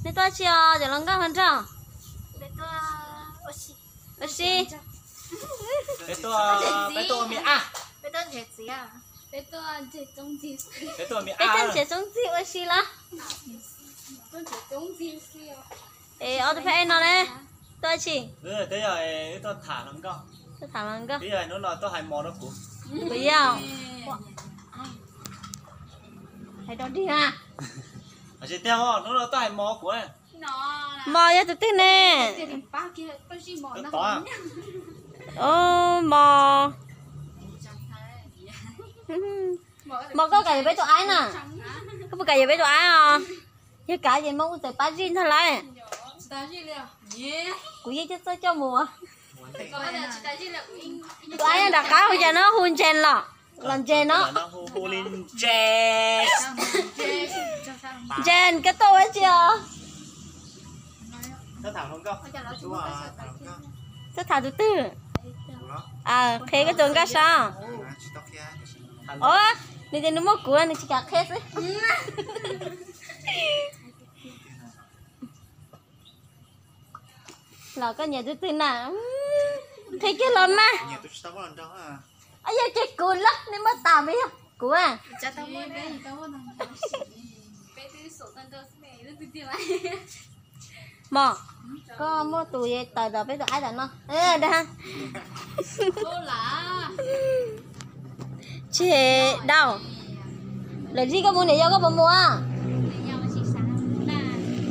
Thế tôi chưa giờ lòng cao hơn sao? Bé tôi oxy. Oxy. Bé tôi mi à. Bé tôi chết gì à? Bé tôi chết trong gì? Bé tôi mi Bé à. chân sẽ sống gì oxy là? Tôi chết trong gì? Ê, ở tôi phải nó đấy. Tôi chỉ. Thế rồi tôi thả nó cơ. Tôi thả lòng cao. Thế rồi nó là tôi hay mò nó cũ. Bây giờ. Hãy đó đi ha. Ở trên theo nó là tôi hay mò của này. Mò cho tụi nè. Tôi to à. Ô mò. Mò có cái với tụi ai nè? Có cái gì với tụi ai à? Như cái gì mong từ Paris thôi lại. Của gì chứ cho mùa. Tụi ai đặt cá bây giờ nó hun chèn lọ. Lần chèn nó. Nó hu lên chèn. Chèn cái tô ấy chưa? Tôi thả không cơ. Tôi thả từ từ. À, thế cái tuần cá sao? Ủa, này thì nó mất của này chỉ cả khét đấy. Là cái nhà từ từ nào? Thấy cái lắm mà. Ấy giờ cái cùi lắm nên mất tạm đi không? Cùi à? Mò, có mua tụi tờ đợt với tụi ai đó ê đây ha. Chị đâu là gì có mua này do có bao mua à?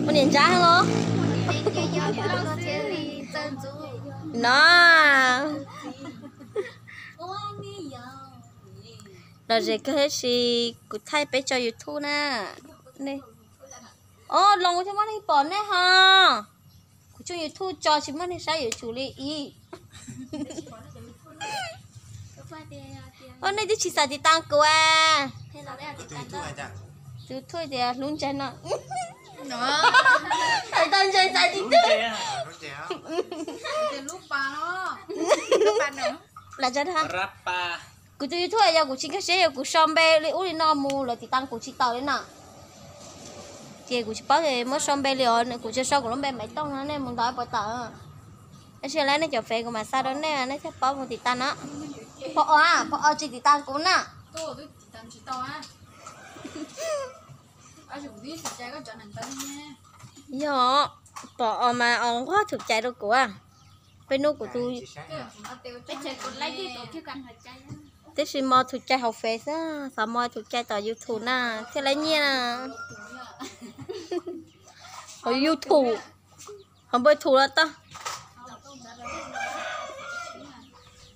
Mua điện giá hả ngô? Nó là gì cái gì cũng thay bé cho YouTube nè này. Ô lòng cho mắt đi bỏ nè ha. Của chú YouTube cho chị mắt đi sao vậy chú lý ý. Ô này chị sao thì tăng cô à. Chú thôi thì luôn chân nó. Thầy tăng chơi sao thì là chân ha. Rappa. Của chú YouTube giờ của chị cái xe của xong bê li uli nó mua là thì tăng của chị tàu đấy nè. Chị của chị bảo thì mới xong bê liền của chị sau của nó bê mấy tông nó nên muốn đói bỏ tờ. Anh sẽ lấy nó cho phê của mà sao đó nè nó sẽ bảo một tí tan á. Bỏ chị tí tan cũng nè. Dạ, bỏ mà ông quá thực chạy đâu của à. Bên nô của tôi. Thế xin mò thực chạy học phê á, sao mò thực chạy tờ YouTube nè, thế lấy nhiên à. Ở YouTube, không bơi thủ là ta.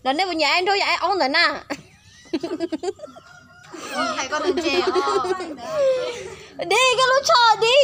Lần này vừa nhà anh thôi, nhà anh ông nữa nè. Thầy con đừng chè. Đi cái lũ trò đi.